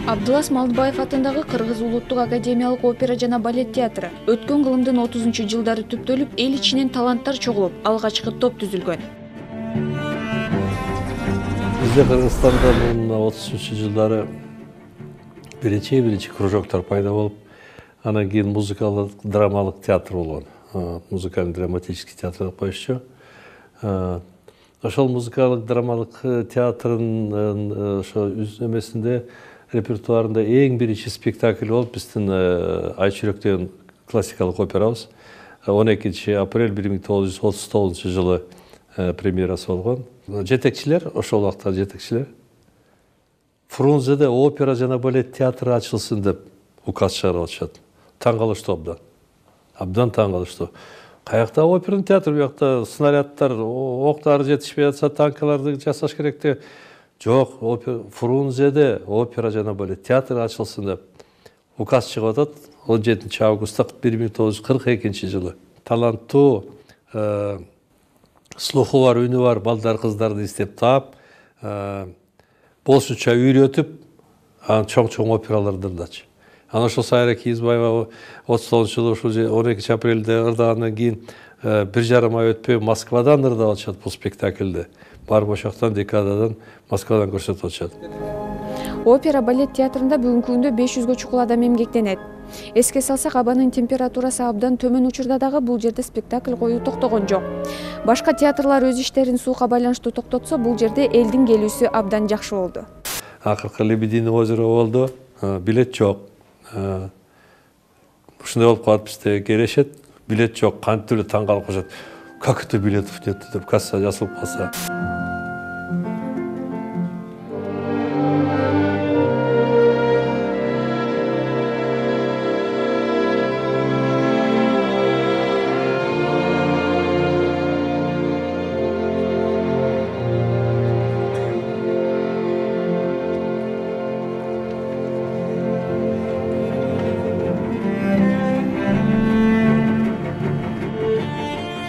Абдулас Малдыбаев атындагы Кыргыз улуттук академиялык опера жана балет театры өткөн кылымдын 30-жылдары түптөлүп, эл ичинен таланттар чогулуп, алгачкы топ түзүлгөн. Бизде Кыргызстанда 30-жылдары биринчи кружоктор пайда болуп, анан кийин музыкалык драмалык театр болгон. Музыкальный драматический театр деп коюшчу. Ошол музыкалык драмалык театрдын ошо эмесинде репертуарында эң биринчи спектакль болуп биздин Ай Чүрөк деген классикалык операбыз 12 апрель 1939 жылы премьерасы болгон. Жетекчилер, ошол убакта жетекчилер Фрунзеде опера жана балет театры ачылсын деп указ чыгарып атышат. Таң калыштуу абдан таң калыштуу. Каякта оперный театр, буякта снаряддар, октор жетишпей атса, танкаларды жасаш керек деп. Жок, Фрунзеде опера жана балет театры ачылсын деп указ чыгып атат 17 августта 1942 жылы. Таланттуу, слуху бар, үнү бар балдар, кыздарды издеп таап, болушунча үйрөтүп, анан чоң операларды ырдачы. Анан ошол Сайра Кийизбаева 39 жылы ушул 12 апрелде ырдагандан кийин 1,5 ай өтпөй Москвадан ырдап атышат бул спектакльди. Барып ошоктон декададан Москвадан көрсөтүп атышат. Опера балет театрында бүгүнкү күндө 500гө чукул адам эмгектенет. Эске салсак, абанын температурасы абдан төмөн учурда дагы бул жерде спектакль коюу токтогон жок. Башка театрлар өз иштерин сууга байланыштуу токтотсо, бул жерде элдин келүүсү абдан жакшы болду. Акыркы Лебединое озеро болду, билет жок. Ушундай болуп калат, бизде келишет, билет жок, кантип эле таң калып калышат. Как это билетов нет деп касса жазылып калса.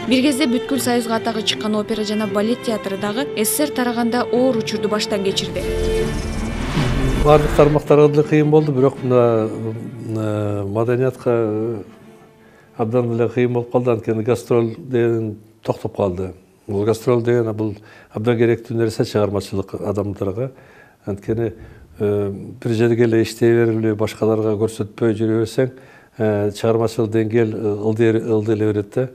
Бир кезде бүткүл Союзга атагы чыккан опера жана балет театры дагы СССР тараганда оор учурду баштан кечирди. Бардык тармактарга деле кыйын болду, бирок мына маданиятка абдан эле кыйын болуп калды, анткени гастроль деген токтоп калды. Бул гастроль деген бул абдан керектүү нерсе чыгармачылык адамдарга. Анткени бир жерге эле иштей берип, башкаларга көрсөтпөй жүрө берсең, чыгармачылык деңгээл ылдый эле берет да.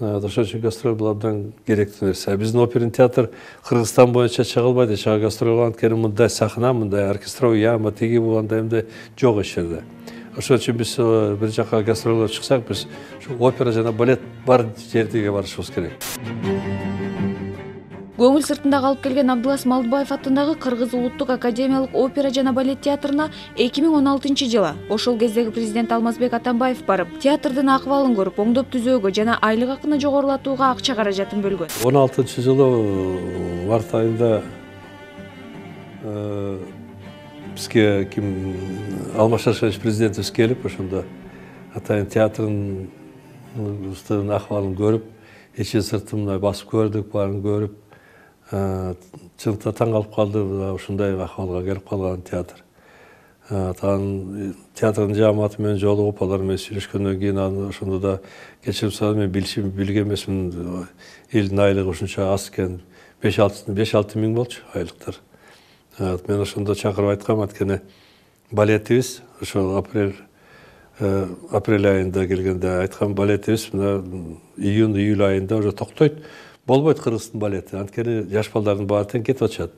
Ошон үчүн гастроль бул абдан керектүү нерсе. Биздин оперный театр Кыргызстан боюнча чыгылбайт, гастроль кылган, анткени мындай сахна, мындай оркестровый яма, тиги болгондой эмне жок эч жерде. Ошон үчүн биз бир жака гастролго чыксак, биз опера жана балет бар жерге барышыбыз керек. Көңүл сыртында калып келген Абдулас Малдыбаев атындагы Кыргыз улуттук академиялык опера жана балет театрына 2016 жылы ошол кездеги президент Алмазбек Атамбаев барып, театрдын акыбалын көрүп, оңдоп түзөөгө жана айлык акыны жогорулатууга акча каражатын бөлгөн. 16 жылы март айында бизге Алмаз Шаршенович президентибиз келип, ошондо атайын театрдын акыбалын көрүп, ичин сыртын басып көрдүк, баарын көрүп, чыныкта таң калып калды, ушундай акыбалга келип калган театр. Театрдын жааматы менен жолугуп, алар менен сүйлөшкөндөн кийин ошондо да кечирим сурап, мен билген эмесмин, элдин айлыгы ушунча аз экен, 5-6 миң болчу айлыктар. Мен ошондо чакырып айткам, анткени балетибиз ошол апрель апрель айында келгенде айткан балетибиз мына июнь июль айында уже токтойт. Болбойт Кыргыздын балети. Анткени жаш балдардын баары тең кетип атышат.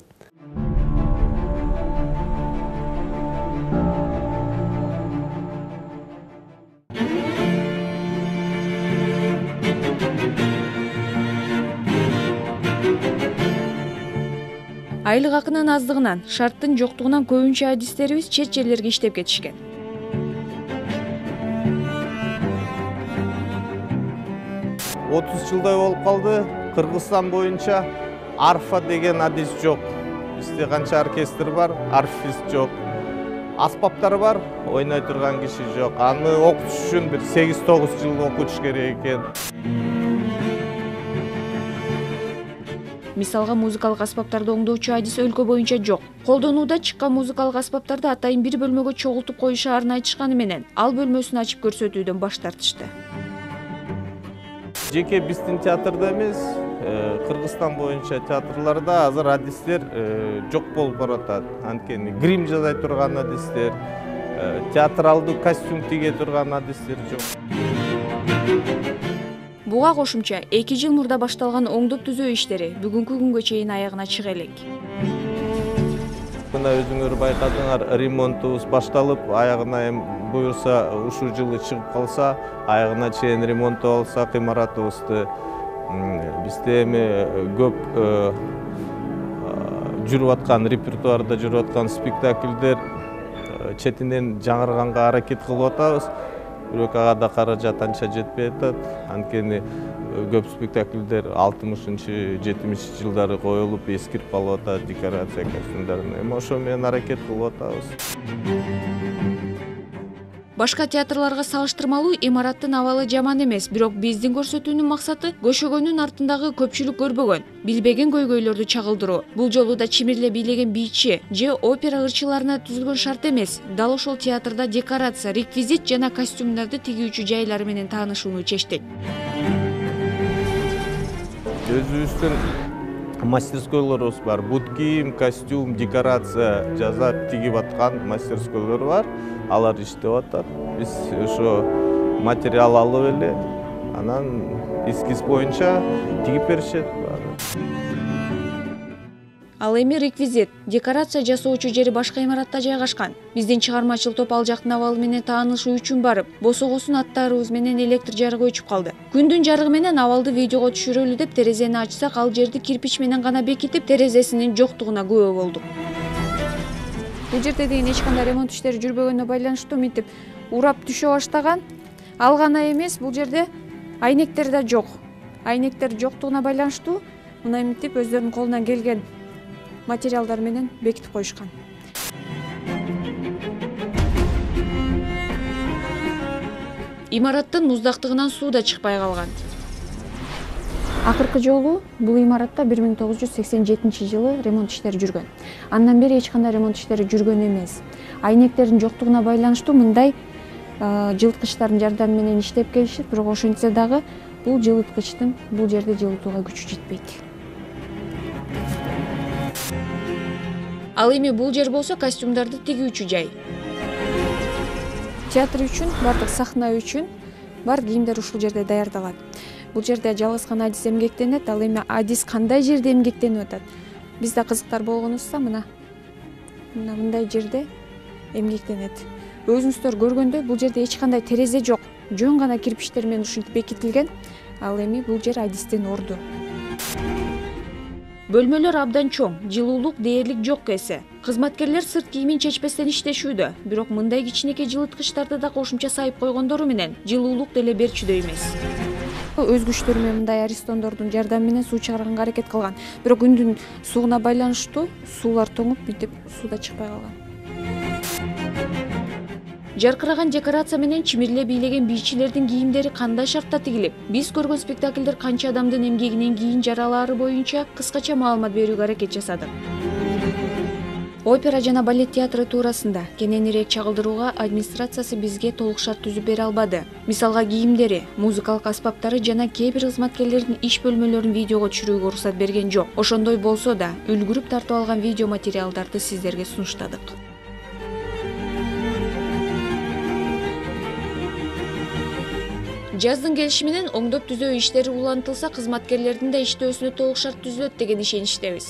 Айлык акынын аздыгынан, шарттын жоктугунан көбүнчө адистерибиз чет жерлерге иштеп кетишкен. Отуз жылдай болуп калды. Кыргызстан боюнча арфа деген адис жок. Бизде канча оркестр бар, арфист жок. Аспаптар бар, ойной турган киши жок. Аны окутуш үчүн бир 8-9 жыл окутуш керек экен. Мисалга музыкалык аспаптарды оңдоочу адис өлкө боюнча жок. Колдонууда чыккан музыкалык аспаптарды атайын бир бөлмөгө чогултуп коюшаарын айтышканы менен, ал бөлмөсүн ачып көрсөтүүдөн баш тартышты. Жеке биздин театрда эмес, Кыргызстан боюнча театрларда азыр адистер жок болуп баратат. Анткени грим жасай турган адистер, театралдуу костюм тиге турган адистер жок. Буга кошумча 2 жыл мурда башталган оңдоп түзөө иштери бүгүнкү күнгө чейин аягына чыга элек. Мына өзүңөр байкадыңар, ремонтубуз башталып, аягына буюрса ушул жылы чыгып калса, аягына чейин ремонттоп алсак имаратыбызды. Бизде эми көп жүрүп аткан репертуарда жүрүп аткан спектакльдер четинен жаңырганга аракет кылып атабыз. Бирок ага да каражат анча жетпей атат. Анткени көп спектакльдер 60-70 жылдары коюлуп, эскирип калып атат, декорация костюмдарын. Эми ошо менен аракет кылып атабыз. Башка театрларга салыштырмалуу имараттын абалы жаман эмес, бирок биздин көрсөтүүнүн максаты көшөгөнүн артындагы көпчүлүк көрбөгөн, билбеген көйгөйлөрдү чагылдыруу. Бул жолу да чимирле бийлеген бийчи же опера ырчыларына түзүлгөн шарт эмес, дал ошол театрда декорация, реквизит жана костюмдарды тигүүчү жайлары менен таанышууну чечтик. Өзүбүздүн мастерскойлорубуз бар. Бут кийим, костюм, декорация жасап тигип аткан мастерскойлор бар. Алар иштеп атат. Биз ошо материал алып эле, анан эскиз боюнча тигип беришет. Ал эми реквизит, декорация жасоочу жери башка имаратта жайгашкан. Биздин чыгармачыл топ ал жактын абалы менен таанышуу үчүн барып, босогосун аттарыбыз менен электр жарыгы өчүп калды. Күндүн жарыгы менен абалды видеого түшүрөлү деп терезени ачсак, ал жерди кирпич менен гана бекитип, терезесинин жоктугуна күбө болдук. Бул жерде деген эч кандай ремонт иштери жүрбөгөнүнө байланыштуу мынтип урап түшө баштаган. Ал гана эмес, бул жерде айнектер да жок. Айнектер жоктугуна байланыштуу мына мынтип өздөрүнүн колунан келген материалдар менен бекитип коюшкан. Имараттын муздактыгынан суу да чыкпай калган. Акыркы жолу бул имаратта 1987 жылы ремонт иштери жүргөн. Андан бери эч кандай ремонт иштери жүргөн эмес. Айнектердин жоктугуна байланыштуу мындай жылыткычтардын жардамы менен иштеп келишет, бирок ошентсе дагы бул жылыткычтын бул жерде жылытууга күчү жетпейт. Ал эми бул жер болсо костюмдарды тигүүчү жай. Театр үчүн, бардык сахна үчүн бар кийимдер ушул жерде даярдалат. Бул жерде жалгыз гана адис эмгектенет, ал эми адис кандай жерде эмгектенип атат? Бизде кызыктар болгонубузда мындай жерде эмгектенет. Өзүңүздөр көргөндөй бул жерде эч кандай терезе жок. Жөн гана кирпичтер менен ушинтип бекитилген. Ал эми бул жер адистин орду. Бөлмөлөр абдан чоң, жылуулук дээрлик жок эсе. Кызматкерлер сырт кийимин чечпестен иштешүүдө, бирок мындай кичинекей жылыткычтарды да кошумча сайып койгондору менен жылуулук деле берчүдөй эмес. Өз күчтөрү менен мындай аристондордун жардамы менен суу чыгарганга аракет кылган. Бирок күндүн сууна байланыштуу суулар тоңуп, мынтип суу да чыкпай калган. Жаркыраган декорация менен чимирле бийлеген бийчилердин кийимдери кандай шартта тигилип, биз көргөн спектакльдер канча адамдын эмгегинен кийин жаралары боюнча кыскача маалымат берүүгө аракет жасадык. Опера жана балет театры туурасында кененирээк чагылдырууга администрациясы бизге толук шарт түзүп бере албады. Мисалга кийимдери, музыкалык аспаптары жана кээ бир кызматкерлердин иш бөлмөлөрүн видеого түшүрүүгө уруксат берген жок. Ошондой болсо да, үлгүрүп тартып алган видео материалдарды сиздерге сунуштадык. Жаздын келиши менен оңдоп түзөө иштери улантылса, кызматкерлердин да иштөөсүнө толук шарт түзүлөт деген ишеничтебиз.